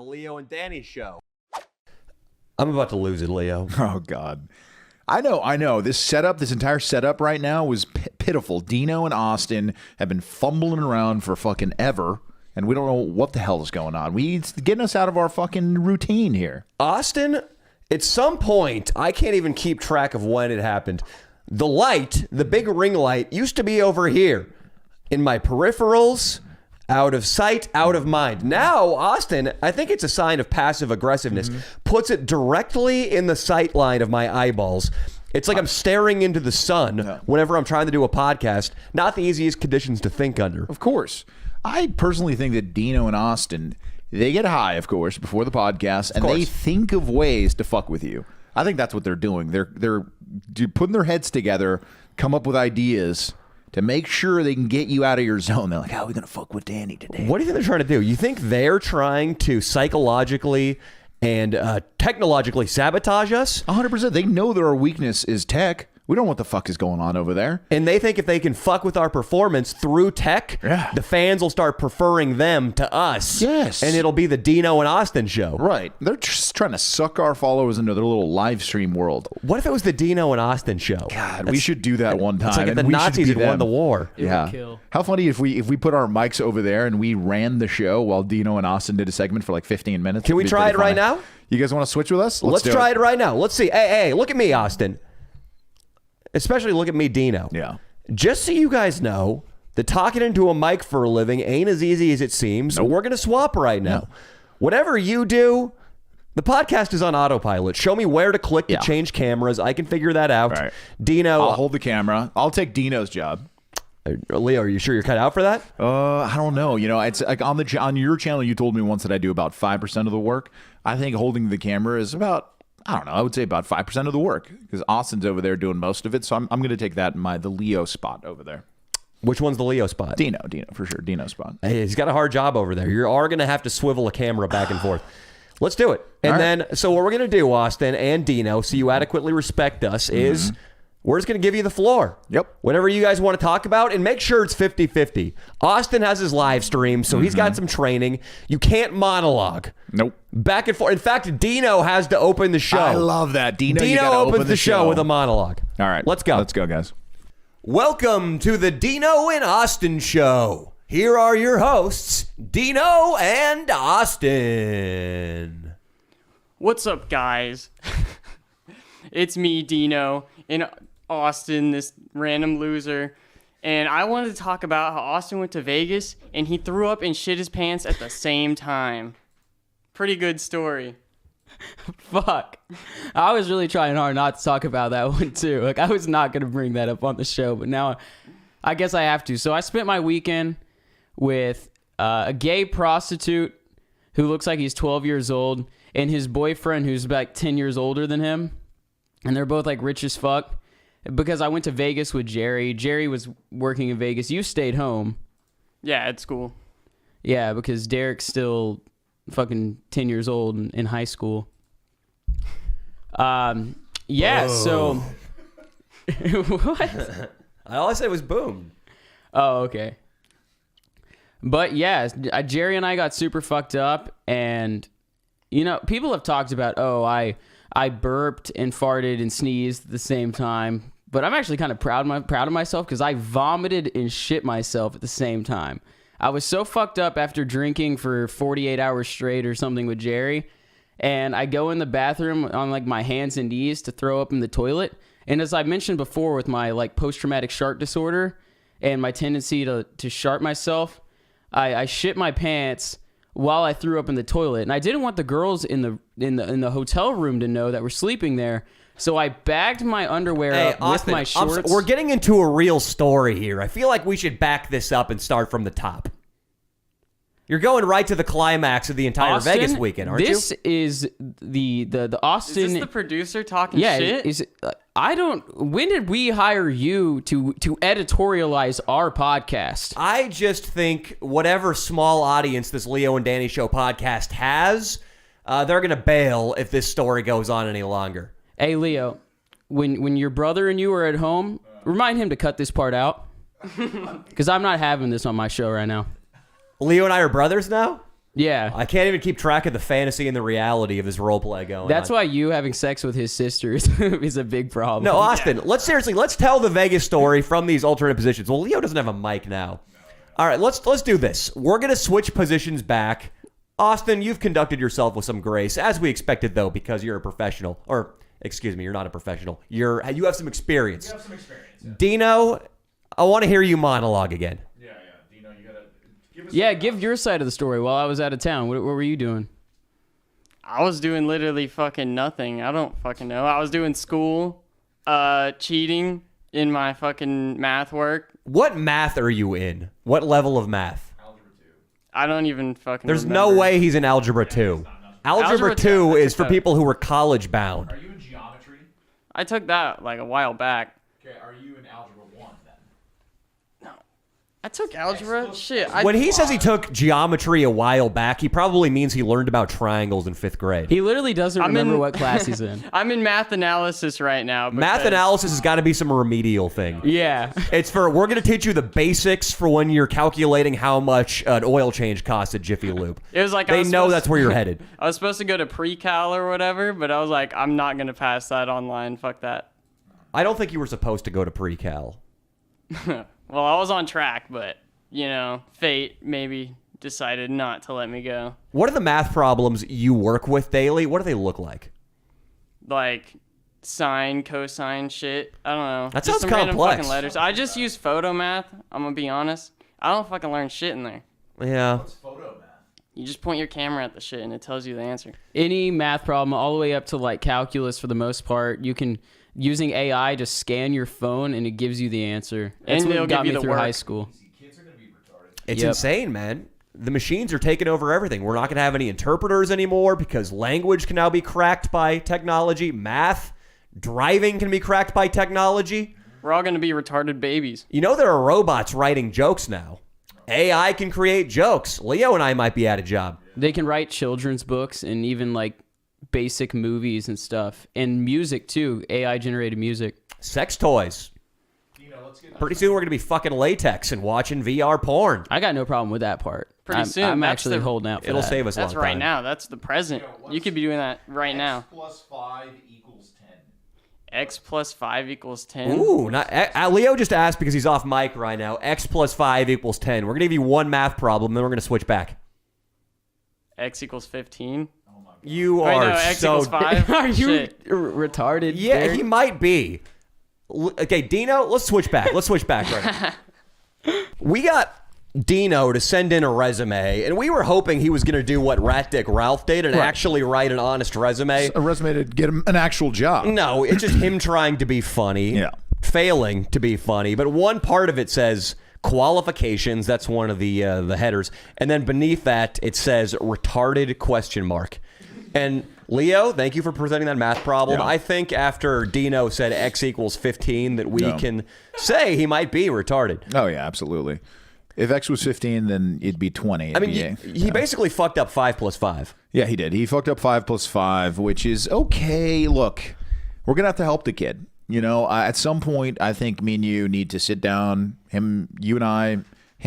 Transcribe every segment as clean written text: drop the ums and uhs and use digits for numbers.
Leo and Danny show. I'm about to lose it, Leo. Oh, God. I know. This entire setup right now was pitiful. Dino and Austin have been fumbling around for fucking ever, and we don't know what the hell is going on. It's getting us out of our fucking routine here. Austin, at some point, I can't even keep track of when it happened. The light, the big ring light, used to be over here in my peripherals. Out of sight, out of mind. Now, Austin, I think it's a sign of passive aggressiveness, puts it directly in the sight line of my eyeballs. It's like I'm staring into the sun whenever I'm trying to do a podcast. Not the easiest conditions to think under. Of course. I personally think that Dino and Austin, they get high, of course, before the podcast, and they think of ways to fuck with you. I think that's what they're doing. They're putting their heads together, come up with ideas to make sure they can get you out of your zone. They're like, how are we going to fuck with Danny today? What do you think they're trying to do? You think they're trying to psychologically and technologically sabotage us? 100%. They know that our weakness is tech. We don't know what the fuck is going on over there. And they think if they can fuck with our performance through tech, the fans will start preferring them to us. Yes. And it'll be the Dino and Austin show. Right. They're just trying to suck our followers into their little live stream world. What if it was the Dino and Austin show? God, we should do that one time. It's like if the Nazis had won the war. Yeah. How funny if we put our mics over there and we ran the show while Dino and Austin did a segment for like 15 minutes. Can we try it right now? You guys want to switch with us? Let's try it right now. Let's see. Hey, look at me, Austin. Especially look at me, Dino. Yeah. Just so you guys know, that talking into a mic for a living ain't as easy as it seems. We're going to swap right now. No. Whatever you do, the podcast is on autopilot. Show me where to click to change cameras. I can figure that out. Right. Dino. I'll hold the camera. I'll take Dino's job. Leo, are you sure you're cut out for that? I don't know. You know, it's like on your channel, you told me once that I do about 5% of the work. I think holding the camera is about, I don't know, I would say about 5% of the work because Austin's over there doing most of it. So I'm going to take that in the Leo spot over there. Which one's the Leo spot? Dino, for sure. Dino spot. Hey, he's got a hard job over there. You are going to have to swivel a camera back and forth. Let's do it. And then, so what we're going to do, Austin and Dino, so you adequately respect us, is we're just going to give you the floor. Yep. Whatever you guys want to talk about, and make sure it's 50-50. Austin has his live stream, so he's got some training. You can't monologue. Nope. Back and forth. In fact, Dino has to open the show. I love that. Dino opens the show with a monologue. All right. Let's go. Let's go, guys. Welcome to the Dino and Austin show. Here are your hosts, Dino and Austin. What's up, guys? It's me, Dino, and Austin, this random loser. And I wanted to talk about how Austin went to Vegas and he threw up and shit his pants at the same time. Pretty good story. Fuck. I was really trying hard not to talk about that one too. Like, I was not going to bring that up on the show, but now I guess I have to. So I spent my weekend with a gay prostitute who looks like he's 12 years old and his boyfriend who's about 10 years older than him. And they're both like rich as fuck. Because I went to Vegas with Jerry. Jerry was working in Vegas. You stayed home. Yeah, at school. Yeah, because Derek's still fucking 10 years old in high school. Yeah, so... What? All I said was boom. Oh, okay. But yeah, Jerry and I got super fucked up. And, you know, people have talked about, I burped and farted and sneezed at the same time. But I'm actually kind of proud of myself because I vomited and shit myself at the same time. I was so fucked up after drinking for 48 hours straight or something with Jerry. And I go in the bathroom on like my hands and knees to throw up in the toilet. And as I mentioned before with my like post-traumatic shart disorder and my tendency to shart myself, I shit my pants while I threw up in the toilet. And I didn't want the girls in the hotel room to know that we're sleeping there. So I bagged my underwear up Austin, with my shorts. We're getting into a real story here. I feel like we should back this up and start from the top. You're going right to the climax of the entire Austin, Vegas weekend, aren't this you? This is the Austin. Is this the producer talking shit? When did we hire you to editorialize our podcast? I just think whatever small audience this Leo and Danny Show podcast has, they're going to bail if this story goes on any longer. Hey, Leo, when your brother and you are at home, remind him to cut this part out. Because I'm not having this on my show right now. Leo and I are brothers now? Yeah. I can't even keep track of the fantasy and the reality of this role play going That's on. why you having sex with his sister is a big problem. No, Austin, let's tell the Vegas story from these alternate positions. Well, Leo doesn't have a mic now. All right, let's do this. We're going to switch positions back. Austin, you've conducted yourself with some grace, as we expected, though, because you're a professional. Or, excuse me, you're not a professional. You have some experience. Yeah. Dino, I want to hear you monologue again. Yeah. Dino, you gotta give us. Yeah, give your side of the story. While I was out of town, what were you doing? I was doing literally fucking nothing. I don't fucking know. I was doing school, cheating in my fucking math work. What math are you in? What level of math? Algebra 2. I don't even fucking There's remember. no way he's in Algebra 2. Algebra 2 is for people who were college bound. Are you in geometry? I took that like a while back. Okay, are you in algebra 1 then? I took algebra. Shit. When he says he took geometry a while back, he probably means he learned about triangles in 5th grade. He literally doesn't I'm remember in- what class he's in. I'm in math analysis right now. Math because- analysis has got to be some remedial thing. Yeah. We're going to teach you the basics for when you're calculating how much an oil change costs at Jiffy Lube. It was like I They was know supposed- that's where you're headed. I was supposed to go to pre-cal or whatever, but I was like, I'm not gonna pass that online. Fuck that. I don't think you were supposed to go to pre-cal. Well, I was on track, but fate maybe decided not to let me go. What are the math problems you work with daily? What do they look like? Like sine, cosine shit. I don't know. That Just sounds some random complex. fucking letters. I just use photo math. I'm gonna be honest. I don't fucking learn shit in there. Yeah. What's photo math? You just point your camera at the shit and it tells you the answer. Any math problem, all the way up to like calculus for the most part, you can using AI just scan your phone and it gives you the answer. That's And what it'll got give you me the through work. high school. Kids are gonna be retarded. It's Yep. insane, man. The machines are taking over everything. We're not going to have any interpreters anymore because language can now be cracked by technology. Math, driving can be cracked by technology. We're all gonna be retarded babies. You know there are robots writing jokes now. AI can create jokes. Leo and I might be out of job. They can write children's books and even like basic movies and stuff. And music too, AI generated music. Sex toys. Dino, let's get. Pretty soon we're going to be fucking latex and watching VR porn. I got no problem with that part. Pretty soon, I'm that's actually the- holding out for It'll that. save us a That's long right time. now. That's the present. You could be doing that right now. Plus 5 equals 10. X plus 5 equals 10. Ooh, Leo just asked because he's off mic right now. X plus 5 equals 10. We're going to give you one math problem, then we're going to switch back. X equals 15. You Wait, are no, X so... equals 5. Are you Shit. retarded? Yeah, Derek? he might be. Okay, Dino, let's switch back. Right now. We got Dino to send in a resume, and we were hoping he was going to do what Rat Dick Ralph did and actually write an honest resume. A resume to get him an actual job. No, it's just him trying to be funny, Yeah. failing to be funny. But one part of it says qualifications. That's one of the headers, and then beneath that it says retarded question mark. And Leo, thank you for presenting that math problem. Yeah. I think after Dino said X equals 15 that we can say he might be retarded. Oh yeah, absolutely. If X was 15, then it'd be 20. I mean, he basically fucked up 5 plus 5. Yeah, he did. He fucked up 5 plus 5, which is okay. Look, we're gonna have to help the kid. You know, at some point, I think me and you need to sit down, you and I, him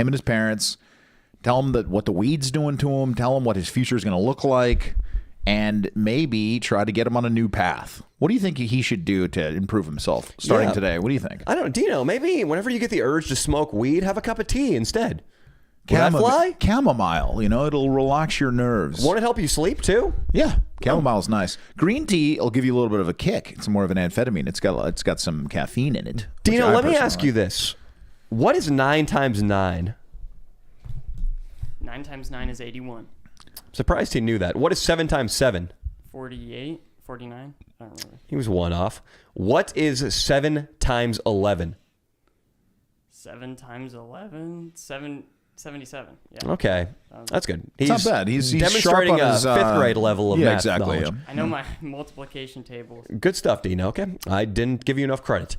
and his parents, tell him that what the weed's doing to him, tell him what his future is going to look like, and maybe try to get him on a new path. What do you think he should do to improve himself starting Yeah. today? What do you think? I don't know, Dino, maybe whenever you get the urge to smoke weed, have a cup of tea instead. Will that fly? Chamomile, it'll relax your nerves. Won't it help you sleep too? Yeah, chamomile's nice. Green tea will give you a little bit of a kick. It's more of an amphetamine. It's got some caffeine in it. Dino, which I let me personally ask you like. this. What is 9 times 9? 9 times 9 is 81. Surprised he knew that. What is 7 times 7? 48? 49? I don't remember. He was one off. What is 7 times 11? 7 times 11? 77. Yeah. Okay, that's good. He's It's not bad. He's demonstrating sharp on a his, 5th grade level of yeah, math exactly. knowledge. I know my multiplication tables. Good stuff, Dino. Okay, I didn't give you enough credit.